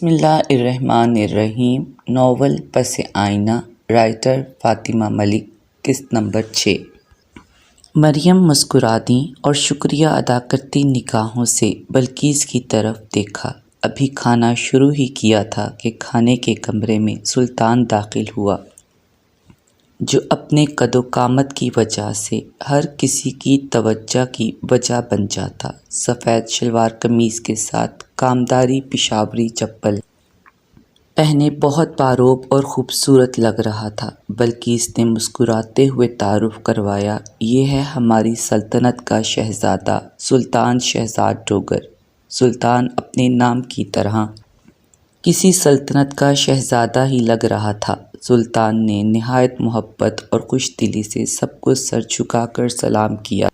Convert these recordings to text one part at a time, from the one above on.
بسم اللہ الرحمن الرحیم۔ ناول پس آئینہ، رائٹر فاطمہ ملک، قسط نمبر 6۔ مریم مسکرا دیں اور شکریہ ادا کرتی نگاہوں سے بلقیس کی طرف دیکھا۔ ابھی کھانا شروع ہی کیا تھا کہ کھانے کے کمرے میں سلطان داخل ہوا، جو اپنے قد و قامت کی وجہ سے ہر کسی کی توجہ کی وجہ بن جاتا۔ سفید شلوار قمیض کے ساتھ کامداری پشاوری چپل پہنے بہت باروب اور خوبصورت لگ رہا تھا۔ بلقیس نے مسکراتے ہوئے تعارف کروایا، یہ ہے ہماری سلطنت کا شہزادہ سلطان شہزاد ڈوگر۔ سلطان اپنے نام کی طرح کسی سلطنت کا شہزادہ ہی لگ رہا تھا۔ سلطان نے نہایت محبت اور خوش دلی سے سب کو سر جھکا کر سلام کیا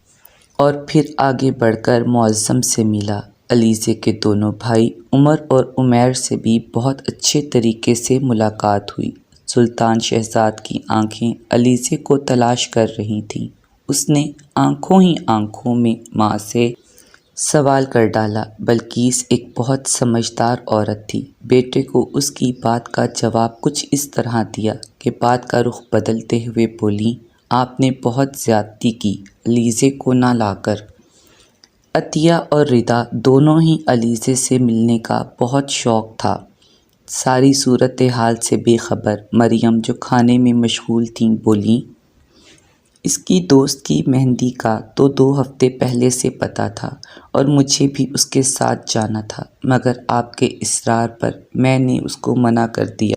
اور پھر آگے بڑھ کر معظم سے ملا۔ علیزے کے دونوں بھائی عمر اور عمیر سے بھی بہت اچھے طریقے سے ملاقات ہوئی۔ سلطان شہزاد کی آنکھیں علیزے کو تلاش کر رہی تھیں۔ اس نے آنکھوں ہی آنکھوں میں ماں سے سوال کر ڈالا۔ بلقیس ایک بہت سمجھدار عورت تھی۔ بیٹے کو اس کی بات کا جواب کچھ اس طرح دیا کہ بات کا رخ بدلتے ہوئے بولیں، آپ نے بہت زیادتی کی علیزے کو نہ لا کر۔ عطیہ اور ردا دونوں ہی علیزے سے ملنے کا بہت شوق تھا۔ ساری صورتحال سے بے خبر مریم، جو کھانے میں مشغول تھیں، بولیں، اس کی دوست کی مہندی کا تو 2 ہفتے پہلے سے پتہ تھا اور مجھے بھی اس کے ساتھ جانا تھا، مگر آپ کے اصرار پر میں نے اس کو منع کر دیا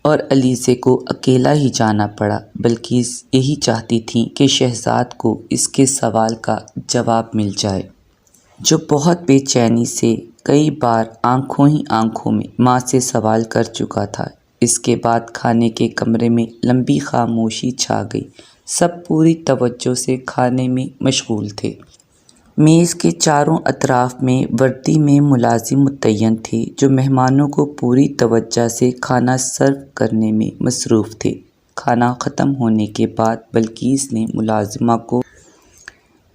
اور علیزے کو اکیلا ہی جانا پڑا۔ بلقیس یہی چاہتی تھیں کہ شہزاد کو اس کے سوال کا جواب مل جائے، جو بہت بے چینی سے کئی بار آنکھوں ہی آنکھوں میں ماں سے سوال کر چکا تھا۔ اس کے بعد کھانے کے کمرے میں لمبی خاموشی چھا گئی۔ سب پوری توجہ سے کھانے میں مشغول تھے۔ میز کے چاروں اطراف میں وردی میں ملازم متعین تھے، جو مہمانوں کو پوری توجہ سے کھانا سرو کرنے میں مصروف تھے۔ کھانا ختم ہونے کے بعد بلقیس نے ملازمہ کو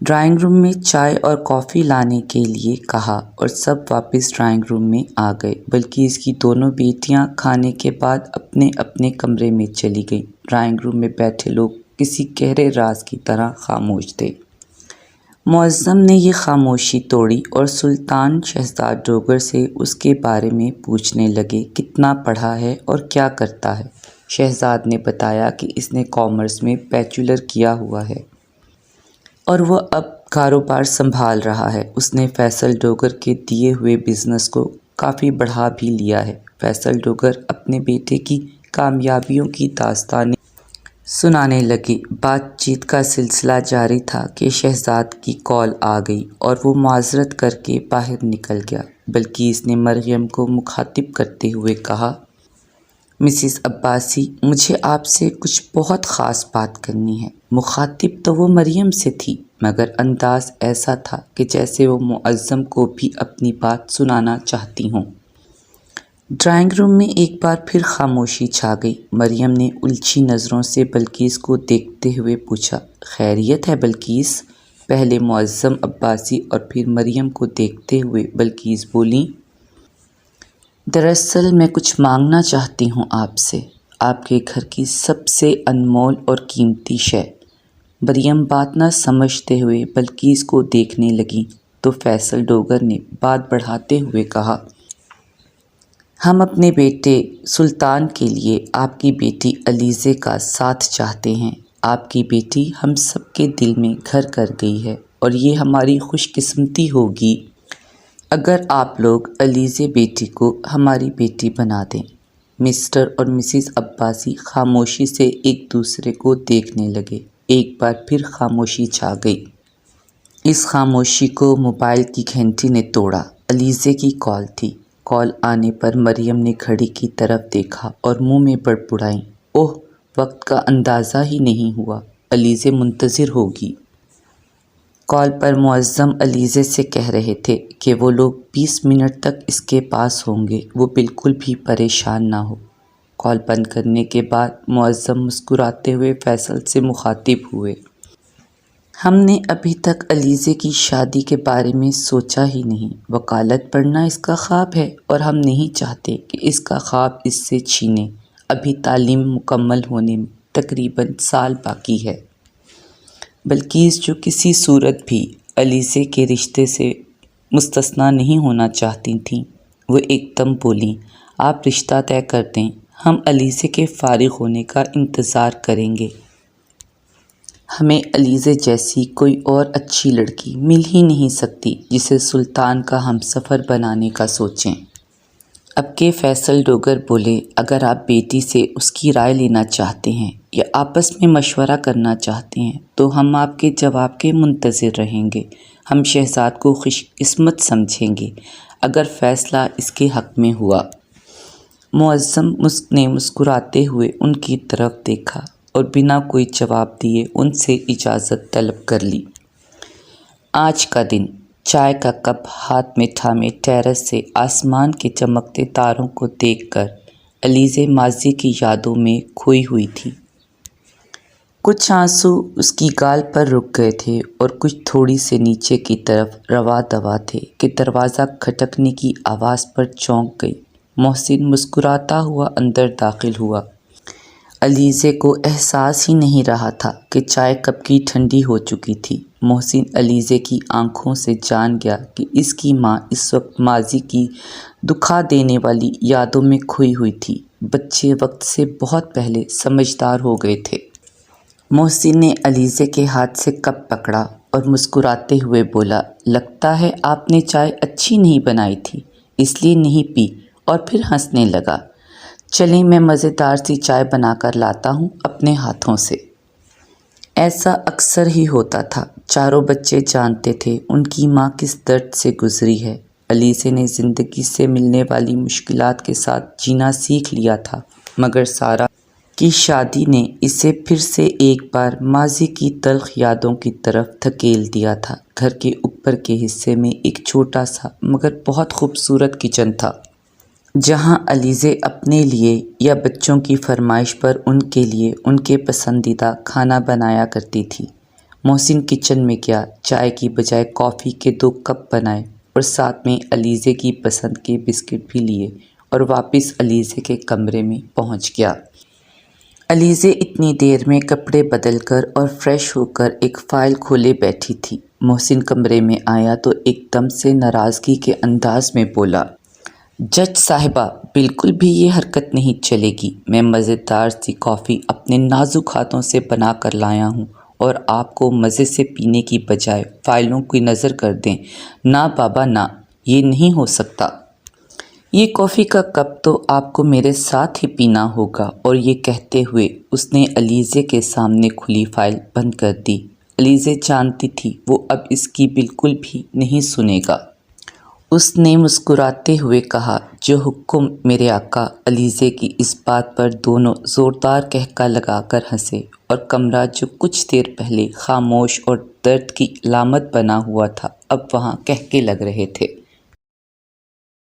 ڈرائنگ روم میں چائے اور کافی لانے کے لیے کہا اور سب واپس ڈرائنگ روم میں آ گئے۔ بلقیس کی دونوں بیٹیاں کھانے کے بعد اپنے اپنے کمرے میں چلی گئیں۔ ڈرائنگ روم میں بیٹھے لوگ کسی گہرے راز کی طرح خاموش تھے۔ معظم نے یہ خاموشی توڑی اور سلطان شہزاد ڈوگر سے اس کے بارے میں پوچھنے لگے، کتنا پڑھا ہے اور کیا کرتا ہے؟ شہزاد نے بتایا کہ اس نے کامرس میں بیچلر کیا ہوا ہے اور وہ اب کاروبار سنبھال رہا ہے۔ اس نے فیصل ڈوگر کے دیے ہوئے بزنس کو کافی بڑھا بھی لیا ہے۔ فیصل ڈوگر اپنے بیٹے کی کامیابیوں کی داستانیں سنانے لگے۔ بات چیت کا سلسلہ جاری تھا کہ شہزاد کی کال آ گئی اور وہ معذرت کر کے باہر نکل گیا۔ بلقیس نے مریم کو مخاطب کرتے ہوئے کہا، مسز عباسی، مجھے آپ سے کچھ بہت خاص بات کرنی ہے۔ مخاطب تو وہ مریم سے تھی، مگر انداز ایسا تھا کہ جیسے وہ معظم کو بھی اپنی بات سنانا چاہتی ہوں۔ ڈرائنگ روم میں ایک بار پھر خاموشی چھا گئی۔ مریم نے الجھی نظروں سے بلقیس کو دیکھتے ہوئے پوچھا، خیریت ہے بلقیس؟ پہلے معظم عباسی اور پھر مریم کو دیکھتے ہوئے بلقیس بولیں، دراصل میں کچھ مانگنا چاہتی ہوں آپ سے، آپ کے گھر کی سب سے انمول اور قیمتی شے۔ مریم بات نہ سمجھتے ہوئے بلقیس کو دیکھنے لگی تو فیصل ڈوگر نے بات بڑھاتے ہوئے کہا، ہم اپنے بیٹے سلطان کے لیے آپ کی بیٹی علیزے کا ساتھ چاہتے ہیں۔ آپ کی بیٹی ہم سب کے دل میں گھر کر گئی ہے اور یہ ہماری خوش قسمتی ہوگی اگر آپ لوگ علیزے بیٹی کو ہماری بیٹی بنا دیں۔ مسٹر اور مسز عباسی خاموشی سے ایک دوسرے کو دیکھنے لگے۔ ایک بار پھر خاموشی چھا گئی۔ اس خاموشی کو موبائل کی گھنٹی نے توڑا۔ علیزے کی کال تھی۔ کال آنے پر مریم نے گھڑی کی طرف دیکھا اور منہ میں بڑبڑائیں، اوہ، وقت کا اندازہ ہی نہیں ہوا، علیزے منتظر ہوگی۔ کال پر معظم علیزے سے کہہ رہے تھے کہ وہ لوگ 20 منٹ تک اس کے پاس ہوں گے، وہ بالکل بھی پریشان نہ ہو۔ کال بند کرنے کے بعد معظم مسکراتے ہوئے فیصل سے مخاطب ہوئے، ہم نے ابھی تک علیزے کی شادی کے بارے میں سوچا ہی نہیں۔ وکالت پڑھنا اس کا خواب ہے اور ہم نہیں چاہتے کہ اس کا خواب اس سے چھینے۔ ابھی تعلیم مکمل ہونے میں تقریباً سال باقی ہے۔ بلقیس جو کسی صورت بھی علیزے کے رشتے سے مستثنیٰ نہیں ہونا چاہتی تھیں، وہ ایک دم بولیں، آپ رشتہ طے کر دیں، ہم علیزے کے فارغ ہونے کا انتظار کریں گے۔ ہمیں علیزے جیسی کوئی اور اچھی لڑکی مل ہی نہیں سکتی جسے سلطان کا ہمسفر بنانے کا سوچیں۔ اب کے فیصل ڈوگر بولے، اگر آپ بیٹی سے اس کی رائے لینا چاہتے ہیں یا آپس میں مشورہ کرنا چاہتے ہیں تو ہم آپ کے جواب کے منتظر رہیں گے۔ ہم شہزاد کو خوش قسمت سمجھیں گے اگر فیصلہ اس کے حق میں ہوا۔ معظم نے مسکراتے ہوئے ان کی طرف دیکھا اور بنا کوئی جواب دیے ان سے اجازت طلب کر لی۔ آج کا دن چائے کا کپ ہاتھ میں تھامے ٹیرس سے آسمان کے چمکتے تاروں کو دیکھ کر علیزے ماضی کی یادوں میں کھوئی ہوئی تھی۔ کچھ آنسو اس کی گال پر رک گئے تھے اور کچھ تھوڑی سے نیچے کی طرف روا دوا تھے کہ دروازہ کھٹکنے کی آواز پر چونک گئی۔ محسن مسکراتا ہوا اندر داخل ہوا۔ علیزے کو احساس ہی نہیں رہا تھا کہ چائے کب کی ٹھنڈی ہو چکی تھی۔ محسن علیزے کی آنکھوں سے جان گیا کہ اس کی ماں اس وقت ماضی کی دکھا دینے والی یادوں میں کھوئی ہوئی تھی۔ بچے وقت سے بہت پہلے سمجھدار ہو گئے تھے۔ محسن نے علیزے کے ہاتھ سے کپ پکڑا اور مسکراتے ہوئے بولا، لگتا ہے آپ نے چائے اچھی نہیں بنائی تھی اس لیے نہیں پی، اور پھر ہنسنے لگا۔ چلیں میں مزیدار سی چائے بنا کر لاتا ہوں اپنے ہاتھوں سے۔ ایسا اکثر ہی ہوتا تھا۔ چاروں بچے جانتے تھے ان کی ماں کس درد سے گزری ہے۔ علیزے نے زندگی سے ملنے والی مشکلات کے ساتھ جینا سیکھ لیا تھا، مگر سارا کی شادی نے اسے پھر سے ایک بار ماضی کی تلخ یادوں کی طرف دھکیل دیا تھا۔ گھر کے اوپر کے حصے میں ایک چھوٹا سا مگر بہت خوبصورت کچن تھا، جہاں علیزے اپنے لیے یا بچوں کی فرمائش پر ان کے لیے ان کے پسندیدہ کھانا بنایا کرتی تھی۔ محسن کچن میں گیا، چائے کی بجائے کافی کے 2 کپ بنائے اور ساتھ میں علیزے کی پسند کے بسکٹ بھی لیے اور واپس علیزے کے کمرے میں پہنچ گیا۔ علیزے اتنی دیر میں کپڑے بدل کر اور فریش ہو کر ایک فائل کھولے بیٹھی تھی۔ محسن کمرے میں آیا تو ایک دم سے ناراضگی کے انداز میں بولا، جج صاحبہ بالکل بھی یہ حرکت نہیں چلے گی۔ میں مزیدار سی کافی اپنے نازک ہاتھوں سے بنا کر لایا ہوں اور آپ کو مزے سے پینے کی بجائے فائلوں کی نظر کر دیں۔ نہ بابا نہ، یہ نہیں ہو سکتا۔ یہ کافی کا کپ تو آپ کو میرے ساتھ ہی پینا ہوگا۔ اور یہ کہتے ہوئے اس نے علیزے کے سامنے کھلی فائل بند کر دی۔ علیزے جانتی تھی وہ اب اس کی بالکل بھی نہیں سنے گا۔ اس نے مسکراتے ہوئے کہا، جو حکم میرے آقا۔ علیزے کی اس بات پر دونوں زوردار قہقہ لگا کر ہنسے اور کمرہ جو کچھ دیر پہلے خاموش اور درد کی علامت بنا ہوا تھا اب وہاں قہقے لگ رہے تھے۔